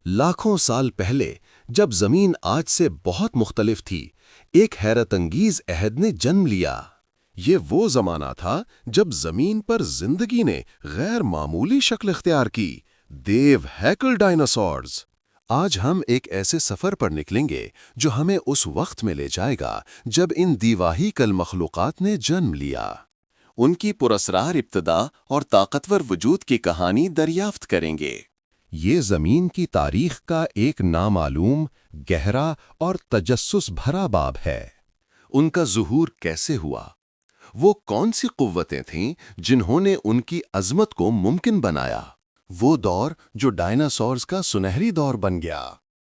लाखों साल पहले जब जमीन आज से बहुत मुख्तलिफ थी, एक हैरत अंगीज अहद ने जन्म लिया। ये वो जमाना था जब जमीन पर जिंदगी ने गैर मामूली शक्ल इख्तियार की, देव हैकल डायनासोर्स। आज हम एक ऐसे सफर पर निकलेंगे जो हमें उस वक्त में ले जाएगा जब इन दीवाही कल मखलूक़ात ने जन्म लिया। उनकी पुरस्रार इब्तिदा और ताकतवर वजूद की कहानी दरियाफ्त करेंगे। ये ज़मीन की तारीख का एक नामालूम, गहरा और तजस्सुस भरा बाब है। उनका ज़ुहूर कैसे हुआ? वो कौन सी क़ुव्वतें थीं जिन्होंने उनकी अज़मत को मुमकिन बनाया? वो दौर जो डायनासोर्स का सुनहरी दौर बन गया।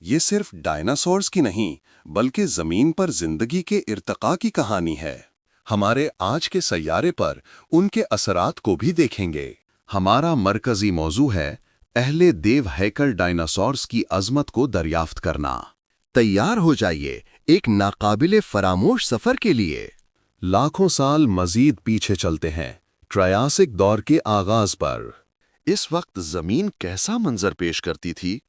ये सिर्फ डायनासोर्स की नहीं, बल्कि ज़मीन पर ज़िंदगी के इर्तिक़ा की कहानी है। हमारे आज के सैयारे पर उनके असरात को भी देखेंगे। हमारा मरकज़ी मौजू है अहले देव हैकल डायनासोर्स की अज़मत को दरियाफ्त करना। तैयार हो जाइए एक नाकाबिले फरामोश सफ़र के लिए। लाखों साल मज़ीद पीछे चलते हैं, ट्रायासिक दौर के आगाज़ पर। इस वक्त ज़मीन कैसा मंजर पेश करती थी?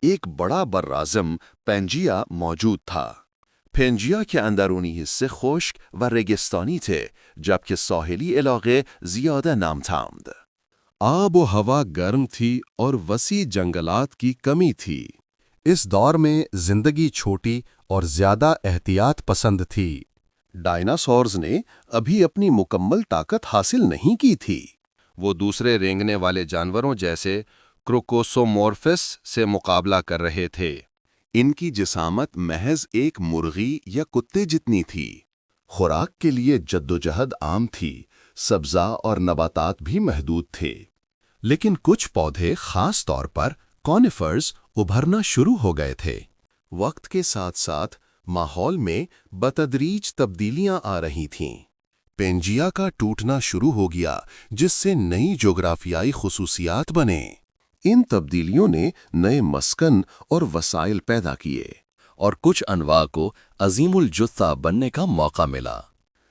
एक बड़ा बर्राज़म पेंजिया मौजूद था। पेंजिया के अंदरूनी हिस्से खुश्क व रेगिस्तानी थे, जबकि साहिली इलाके ज़्यादा नामथाम्द। आब व हवा गर्म थी और वसी जंगलात की कमी थी। इस दौर में जिंदगी छोटी और ज्यादा एहतियात पसंद थी। डायनासोर्स ने अभी अपनी मुकम्मल ताकत हासिल नहीं की थी। वो दूसरे रेंगने वाले जानवरों जैसे क्रोकोसोमोर्फिस से मुकाबला कर रहे थे। इनकी जिसामत महज एक मुर्गी या कुत्ते जितनी थी। खुराक के लिए जद्दोजहद आम थी, सब्ज़ा और नबातात भी महदूद थे। लेकिन कुछ पौधे खास तौर पर कॉनिफर्स उभरना शुरू हो गए थे। वक्त के साथ साथ माहौल में बतदरीज तब्दीलियां आ रही थीं। पेंजिया का टूटना शुरू हो गया, जिससे नई जोग्राफियाई खुसूसियात बने। इन तब्दीलियों ने नए मस्कन और वसाइल पैदा किए और कुछ अनवा को अजीमुल जुस्सा बनने का मौका मिला।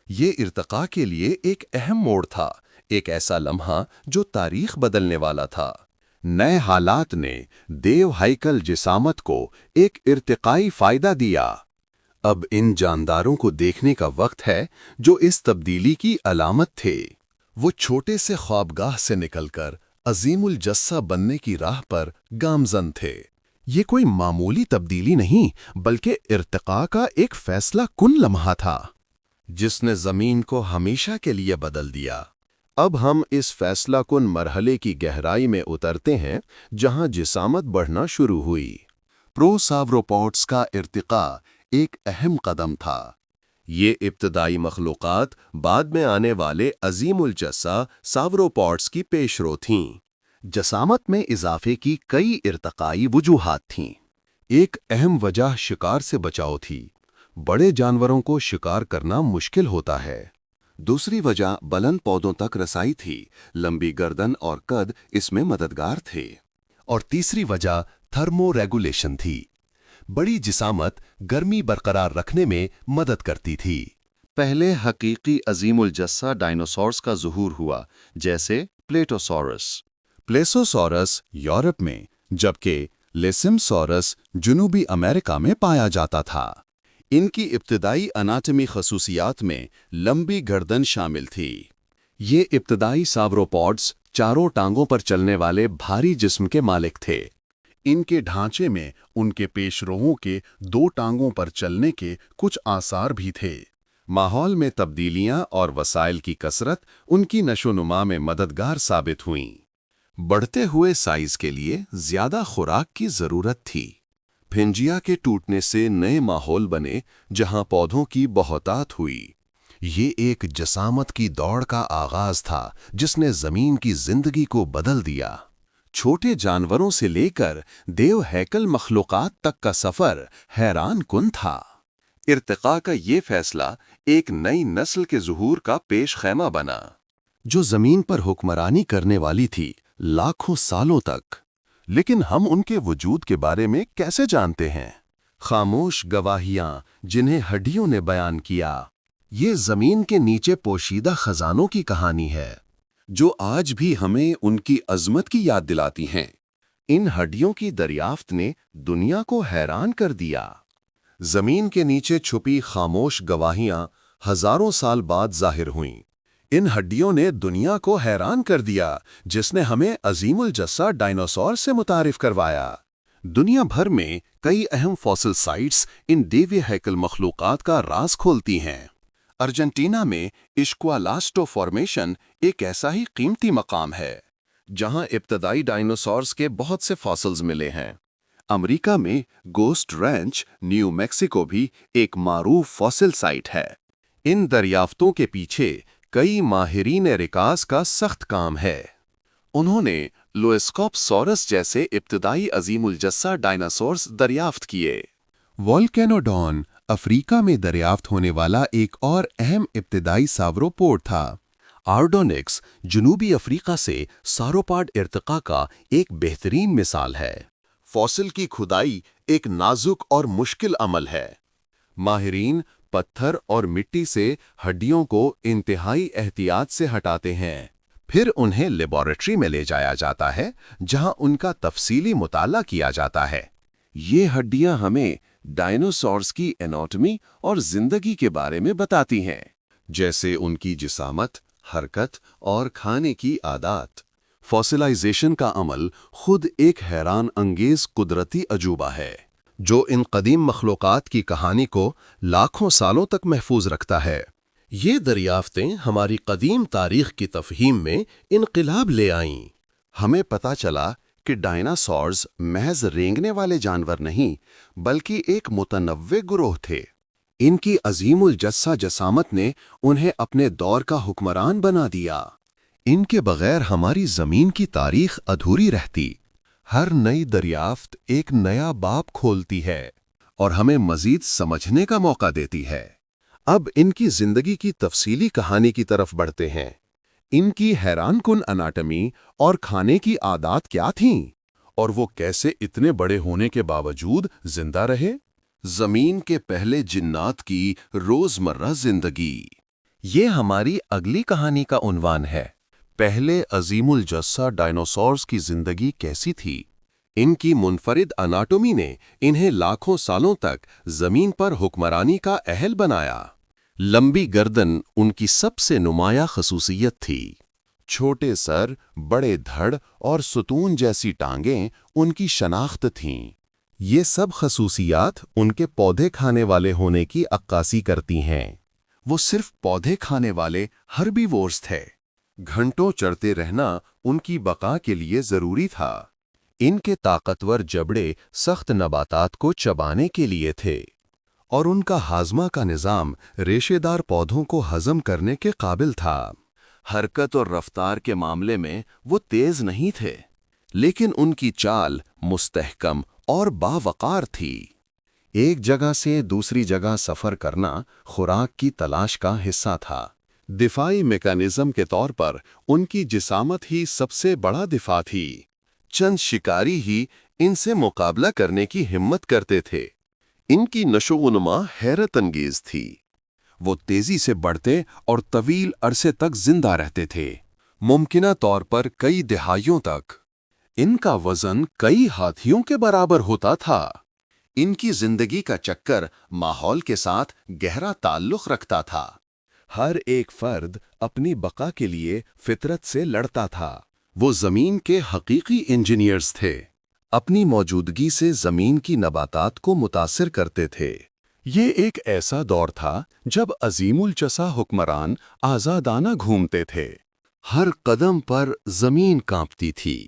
ये इर्तिक़ा के लिए एक अहम मोड़ था, एक ऐसा लम्हा जो तारीख बदलने वाला था। नए हालात ने देव हैकल जिसामत को एक इर्तिक़ाई फ़ायदा दिया। अब इन जानदारों को देखने का वक्त है जो इस तब्दीली की अलामत थे। वो छोटे से ख्वाबगाह से निकलकर अजीमुल जस्सा बनने की राह पर गामज़न थे। ये कोई मामूली तब्दीली नहीं, बल्कि इर्तिक़ा का एक फ़ैसला कुन लम्हा था, जिसने ज़मीन को हमेशा के लिए बदल दिया। अब हम इस फ़ैसला कुन मरहले की गहराई में उतरते हैं, जहां जिसामत बढ़ना शुरू हुई। प्रोसावरोपॉड्स का इर्तिक़ा एक अहम कदम था। ये इब्तदाई मखलूक़ात बाद में आने वाले अजीमुल जस्सा सावरोपॉड्स की पेशरो थीं। जसामत में इजाफे की कई इर्तिक़ाई वजूहात थीं। एक अहम वजह शिकार से बचाव थी। बड़े जानवरों को शिकार करना मुश्किल होता है। दूसरी वजह बुलंद पौधों तक रसाई थी। लंबी गर्दन और कद इसमें मददगार थे। और तीसरी वजह थर्मो रेगुलेशन थी। बड़ी जिसामत गर्मी बरकरार रखने में मदद करती थी। पहले हकीकी अजीमुल जस्सा डायनासोर्स का ज़ुहूर हुआ, जैसे प्लेटोसॉरस। प्लेसोसॉरस यूरोप में, जबकि लेसिमसॉरस जुनूबी अमेरिका में पाया जाता था। इनकी इब्तिदाई अनाटमी खसूसियात में लंबी गर्दन शामिल थी। ये इब्तिदाई सावरोपॉड्स चारों टांगों पर चलने वाले भारी जिस्म के मालिक थे। इनके ढांचे में उनके पेशरोहों के दो टांगों पर चलने के कुछ आसार भी थे। माहौल में तब्दीलियां और वसाइल की कसरत उनकी नशोनुमा में मददगार साबित हुईं। बढ़ते हुए साइज के लिए ज्यादा खुराक की जरूरत थी। पेंजिया के टूटने से नए माहौल बने, जहां पौधों की बहुतात हुई। ये एक जसामत की दौड़ का आगाज था, जिसने जमीन की जिंदगी को बदल दिया। छोटे जानवरों से लेकर देव हैकल मखलूक़ात तक का सफ़र हैरान कुन था। इर्तिक़ा का ये फैसला एक नई नस्ल के ज़ुहूर का पेश खैमा बना, जो ज़मीन पर हुक्मरानी करने वाली थी लाखों सालों तक। लेकिन हम उनके वजूद के बारे में कैसे जानते हैं? खामोश गवाहियाँ जिन्हें हड्डियों ने बयान किया। ये ज़मीन के नीचे पोशीदा ख़जानों की कहानी है, जो आज भी हमें उनकी अज़मत की याद दिलाती हैं। ان ہڈیوں کی دریافت نے دنیا کو حیران کر دیا۔ زمین کے نیچے چھپی خاموش گواہیاں ہزاروں سال بعد ظاہر ہوئیں۔ ان ہڈیوں نے دنیا کو حیران کر دیا، جس نے ہمیں عظیم الجثہ ڈائناسور سے متعارف کروایا۔ دنیا بھر میں کئی اہم فوسل سائٹس ان دیویہ ہیکل مخلوقات کا راز کھولتی ہیں۔ ارجنٹینا میں اشکوالاسٹو فارمیشن ایک ایسا ہی قیمتی مقام ہے جہاں ابتدائی ڈائناسورز کے بہت سے فاسلز ملے ہیں۔ امریکہ میں گوسٹ رینچ، نیو میکسیکو بھی ایک معروف فاسل سائٹ ہے۔ ان دریافتوں کے پیچھے کئی ماہرین ریکاز کا سخت کام ہے۔ انہوں نے لوئسکوپسورس جیسے ابتدائی عظیم الجثہ ڈائناسورز دریافت کیے۔ والکینوڈون افریقہ میں دریافت ہونے والا ایک اور اہم ابتدائی ساوروپوڈ تھا۔ آرڈونکس جنوبی افریقہ سے ساروپاڈ ارتقاء کا ایک بہترین مثال ہے۔ فاسل کی کھدائی ایک نازک اور مشکل عمل ہے۔ ماہرین پتھر اور مٹی سے ہڈیوں کو انتہائی احتیاط سے ہٹاتے ہیں، پھر انہیں لیبارٹری میں لے جایا جاتا ہے جہاں ان کا تفصیلی مطالعہ کیا جاتا ہے۔ یہ ہڈیاں ہمیں ڈائناسورز کی اناٹمی اور زندگی کے بارے میں بتاتی ہیں، جیسے ان کی جسامت، حرکت اور کھانے کی عادات۔ فاسلائزیشن کا عمل خود ایک حیران انگیز قدرتی عجوبہ ہے جو ان قدیم مخلوقات کی کہانی کو لاکھوں سالوں تک محفوظ رکھتا ہے۔ یہ دریافتیں ہماری قدیم تاریخ کی تفہیم میں انقلاب لے آئیں۔ ہمیں پتہ چلا کہ ڈائناسورز محض رینگنے والے جانور نہیں بلکہ ایک متنوع گروہ تھے۔ ان کی عظیم الجثہ جسامت نے انہیں اپنے دور کا حکمران بنا دیا۔ ان کے بغیر ہماری زمین کی تاریخ ادھوری رہتی۔ ہر نئی دریافت ایک نیا باب کھولتی ہے اور ہمیں مزید سمجھنے کا موقع دیتی ہے۔ اب ان کی زندگی کی تفصیلی کہانی کی طرف بڑھتے ہیں۔ ان کی حیران کن اناٹمی اور کھانے کی عادات کیا تھیں؟ اور وہ کیسے اتنے بڑے ہونے کے باوجود زندہ رہے؟ زمین کے پہلے جنات کی روزمرہ زندگی، یہ ہماری اگلی کہانی کا عنوان ہے۔ پہلے عظیم الجثہ ڈائناسورز کی زندگی کیسی تھی؟ ان کی منفرد اناٹومی نے انہیں لاکھوں سالوں تک زمین پر حکمرانی کا اہل بنایا۔ لمبی گردن ان کی سب سے نمایاں خصوصیت تھی۔ چھوٹے سر، بڑے دھڑ اور ستون جیسی ٹانگیں ان کی شناخت تھیں۔ یہ سب خصوصیات ان کے پودے کھانے والے ہونے کی عکاسی کرتی ہیں۔ وہ صرف پودے کھانے والے ہربیورز تھے۔ گھنٹوں چرتے رہنا ان کی بقا کے لیے ضروری تھا۔ ان کے طاقتور جبڑے سخت نباتات کو چبانے کے لیے تھے اور ان کا ہاضمہ کا نظام ریشے دار پودوں کو ہضم کرنے کے قابل تھا۔ حرکت اور رفتار کے معاملے میں وہ تیز نہیں تھے، لیکن ان کی چال مستحکم اور باوقار تھی۔ ایک جگہ سے دوسری جگہ سفر کرنا خوراک کی تلاش کا حصہ تھا۔ دفاعی میکانزم کے طور پر ان کی جسامت ہی سب سے بڑا دفاع تھی۔ چند شکاری ہی ان سے مقابلہ کرنے کی ہمت کرتے تھے۔ ان کی نشو و نما حیرت انگیز تھی۔ وہ تیزی سے بڑھتے اور طویل عرصے تک زندہ رہتے تھے، ممکنہ طور پر کئی دہائیوں تک۔ ان کا وزن کئی ہاتھیوں کے برابر ہوتا تھا۔ ان کی زندگی کا چکر ماحول کے ساتھ گہرا تعلق رکھتا تھا۔ ہر ایک فرد اپنی بقا کے لیے فطرت سے لڑتا تھا۔ وہ زمین کے حقیقی انجینئرز تھے، اپنی موجودگی سے زمین کی نباتات کو متاثر کرتے تھے۔ یہ ایک ایسا دور تھا جب عظیم الجثہ حکمران آزادانہ گھومتے تھے۔ ہر قدم پر زمین کانپتی تھی،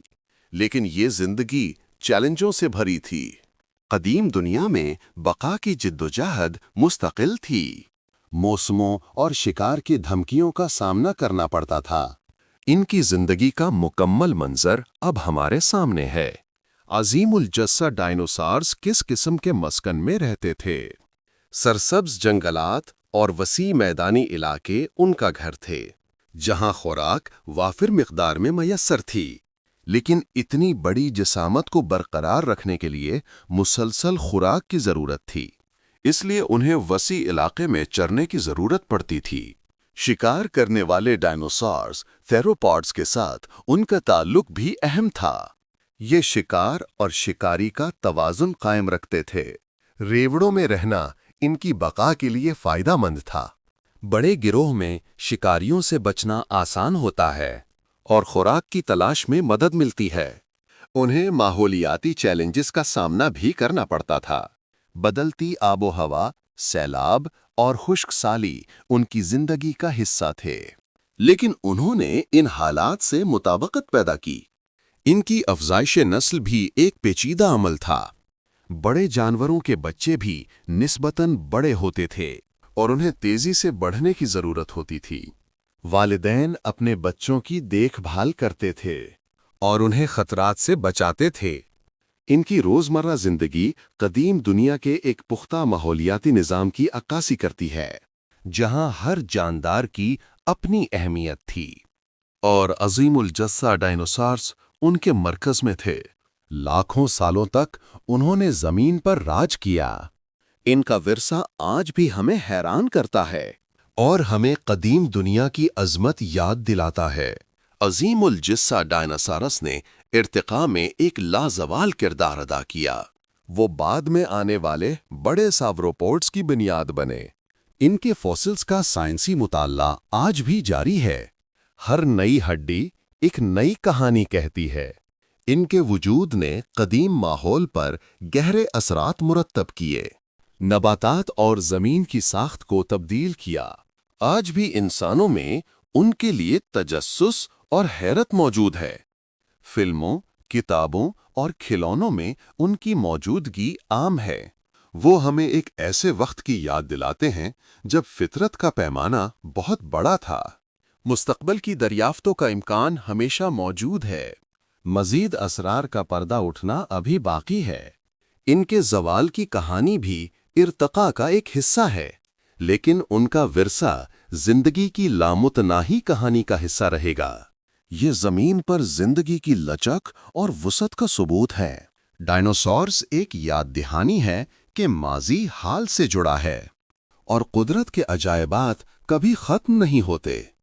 لیکن یہ زندگی چیلنجوں سے بھری تھی۔ قدیم دنیا میں بقا کی جدوجہد مستقل تھی۔ موسموں اور شکار کی دھمکیوں کا سامنا کرنا پڑتا تھا۔ ان کی زندگی کا مکمل منظر اب ہمارے سامنے ہے۔ عظیم الجثہ ڈائناسورز کس قسم کے مسکن میں رہتے تھے؟ سرسبز جنگلات اور وسیع میدانی علاقے ان کا گھر تھے، جہاں خوراک وافر مقدار میں میسر تھی۔ لیکن اتنی بڑی جسامت کو برقرار رکھنے کے لیے مسلسل خوراک کی ضرورت تھی، اس لیے انہیں وسیع علاقے میں چرنے کی ضرورت پڑتی تھی۔ شکار کرنے والے ڈائناسورز تھیروپوڈز کے ساتھ ان کا تعلق بھی اہم تھا۔ ये शिकार और शिकारी का तवाजुन कायम रखते थे। रेवड़ों में रहना इनकी बका के लिए फायदेमंद था। बड़े गिरोह में शिकारियों से बचना आसान होता है और खुराक की तलाश में मदद मिलती है। उन्हें माहौलियाती चैलेंजेस का सामना भी करना पड़ता था। बदलती आबो हवा, सैलाब और खुश्क साली उनकी जिंदगी का हिस्सा थे। लेकिन उन्होंने इन हालात से मुताबकत पैदा की। इनकी अफजाइश नस्ल भी एक पेचीदा अमल था। बड़े जानवरों के बच्चे भी निस्बतन बड़े होते थे और उन्हें तेजी से बढ़ने की जरूरत होती थी। वालिदैन अपने बच्चों की देखभाल करते थे और उन्हें खतरात से बचाते थे। इनकी रोजमर्रा जिंदगी कदीम दुनिया के एक पुख्ता माहौलियाती निज़ाम की अक्कासी करती है, जहां हर जानदार की अपनी अहमियत थी। और अजीमुल जस्सा डायनासोर्स उनके मरकज में थे। लाखों सालों तक उन्होंने जमीन पर राज किया। इनका विरसा आज भी हमें हैरान करता है और हमें कदीम दुनिया की अजमत याद दिलाता है। अजीमुल जस्सा डायनासोरस ने इर्तिका में एक लाजवाल किरदार अदा किया। वो बाद में आने वाले बड़े सावरोपोड्स की बुनियाद बने। इनके फॉसिल्स का साइंसी मुताला आज भी जारी है। हर नई हड्डी एक नई कहानी कहती है। इनके वजूद ने कदीम माहौल पर गहरे असरात मुरत्तब किए, नबातात और ज़मीन की साख्त को तब्दील किया। आज भी इंसानों में उनके लिए तजस्सुस और हैरत मौजूद है। फिल्मों, किताबों और खिलौनों में उनकी मौजूदगी आम है। वो हमें एक ऐसे वक्त की याद दिलाते हैं जब फितरत का पैमाना बहुत बड़ा था। मुस्तकबिल की दरियाफ्तों का इम्कान हमेशा मौजूद है। मजीद असरार का पर्दा उठना अभी बाकी है। इनके ज़वाल की कहानी भी इर्तका का एक हिस्सा है, लेकिन उनका विरसा जिंदगी की लामुतनाही कहानी का हिस्सा रहेगा। ये जमीन पर जिंदगी की लचक और वुसअत का सबूत है। डायनासोर्स एक याद दहानी है कि माजी हाल से जुड़ा है और कुदरत के अजायबात कभी खत्म नहीं होते।